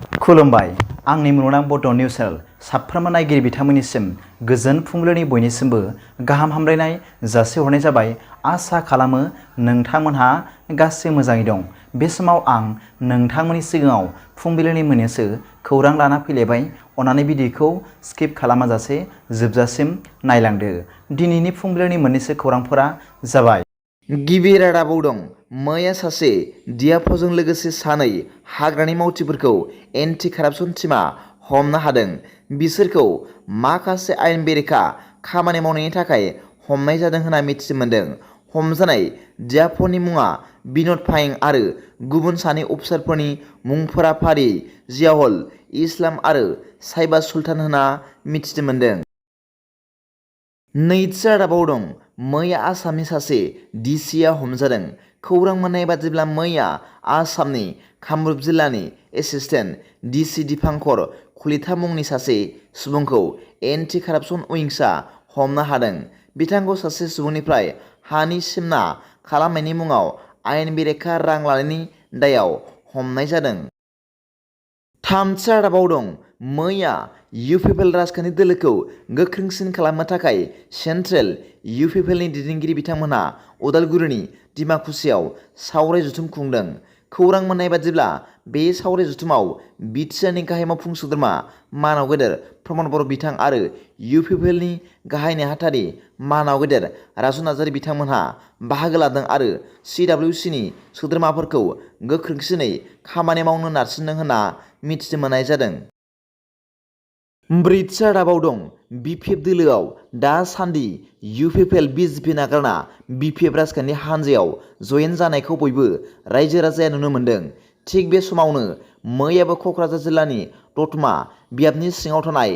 खुलुमबाय आंनि मुलुगनां बड' निउस चेनेल साफ्रोमबो नायगिरि बिथांमोननिसिम गोजोन फुंबिलिनि बयनिसिमबो गाहाम हामलायनाय जासिहरनाय जाबाय। आसा खालामो नोंथांमोनहा गासै मोजाङै दं। बे समाव आं नोंथांमोननि सिगाङाव फुंबिलिनि मोननैसो खौरां लाना फैलायबाय। अन्नानै भिडिअखौ स्किप खालामाजासे जोबजासिम नायलांदो। दिनैनि फुंबिलिनि मोननैसो खौरांफोरा जाबाय। गिबि रादाबाव दं। मैया सासे डिएफअजों लोगोसे सानै हाग्रानि मावथिफोरखौ एन्टि कारापसन टीमआ हमनो हादों। बिसोरखौ माखासे आयेन बेरेखा खामानि मावनायनि थाखाय हमनाय जादों होनना मिथिनो मोन्दों। हमजानाय डिएफअनि मुङा बिन'द फायें आरो गुबुन सानै अफिसारफोरनि मुंफोरा फारियै जियाउल इस्लाम आरो साइबा सुल्तान होनना मिथिनो मोन्दों। नैथि रादाबाव दं। मैया आसामनि सासे डिसिआ हमजादों। खौरां मोननाय बादिब्ला मैया आसामनि कामरुप जिल्लानि एसिस्टेन्ट डिसि दिपांकर कलिता मुंनि सासे सुबुंखौ एन्टि कारापसन उइंसआ हमनो हादों। बिथांखौ सासे सुबुंनिफ्राय हानि सिमना खालामनायनि मुङाव आयेन बेरेखा रां लानायनि दायाव हमनाय जादों। थामथि रादाबाव दं। मैया इउपिपिएल राजखान्थि दोलोखौ गोख्रोंसिन खालामनो थाखाय सेन्ट्रेल इउपिपिएलनि दैदेनगिरि बिथांमोनहा उदालगुरिनि डिमाकुसियाव सावराय जथुम खुंदों। खौरां मोननाय बादिब्ला बे सावराय जथुमाव बिटिआरनि गाहाय मावफुं सोद्रोमा मानाव गेदेर प्रमद बर' बिथां आरो इउपिपिएलनि गाहाय नेहाथारि मानाव गेदेर राजु नार्जारि बिथांमोनहा बाहागो लादों आरो सिडब्लिउसिनि सोद्रोमाफोरखौ गोख्रोंसिनै खामानि मावनो नारसिनदों होनना मिथिनो मोननाय जादों। ब्रैथि रादाबाव दं। बिपिएफ दोलोआव दासान्दि इउपिपिएल बिजेपि नागारना बिपिएफ राजखान्थि हान्जायाव जयेन जानायखौ बयबो रायजो राजाया नुनो मोन्दों। थिग बे समावनो मैयाबो क'क्राझार जिल्लानि दतमा बियाबनि सिङाव थानाय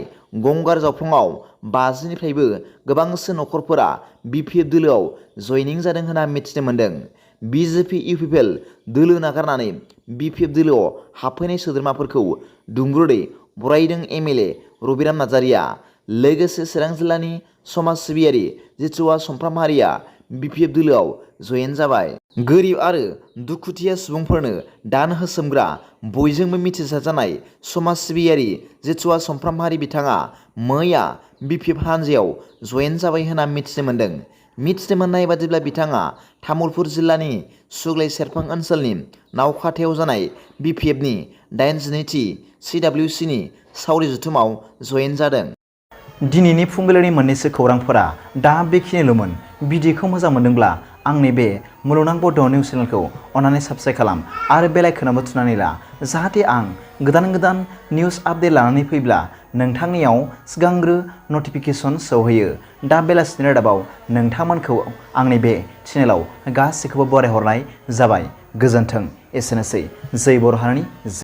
गंगार जावफ्लंआव 50निफ्रायबो गोबांसिन नखरफोरा बिपिएफ दोलोआव जयनिं जादों होनना मिथिनो मोन्दों। बिजेपि इउपिपिएल दोलो नागारनानै बिपिएफ दोलोआव हाबफैनाय सोद्रोमाफोरखौ दुंब्रुदै बरायदों एमएलए रबिराम नार्जारिया। लोगोसे चिरां जिल्लानि समाज सिबियारि जितुवा समफ्राम हारिया बिपिएफ दोलोआव जयेन जाबाय। गोरिब आरो दुखुथिया सुबुंफोरनो दान होसोमग्रा बयजोंबो मिथिसारजानाय समाज सिबियारि जितुवा समफ्राम हारि बिथाङा मैया बिपिएफ हान्जायाव जयेन जाबाय होनना मिथिनो मोन्दों। मिथिनो मोननाय बादिब्ला बिथाङा तामुलपुर जिल्लानि सुग्लाय सेरफां ओनसोलनि नावखाथायाव जानाय बिपिएफनि 82थि सिडब्लिउसिनि सावरि जथुमाव जयेन जादों। दिनैनि फुंबिलिनि मोननैसो खौरांफोरा दा बेखिनिल'मोन। भिडिअखौ मोजां मोनदोंब्ला आंनि बे मुलुगनां बड' निउस चेनेलखौ अन्नानै साबस्क्राइब खालाम आरो बेल आइकनआवबो थुनानै ला, जाहाथे आं गोदान निउस आपडेट लानानै फैब्ला नोंथांनियाव सिगांग्रो नटिफिकेसन सौहैयो। दा बेलासिनि रादाबाव नोंथांमोनखौ आंनि बे चेनेलाव गासैखौबो बरायहरनाय जाबाय। गोजोन्थों। एसेनोसै। जै बर' हारिनि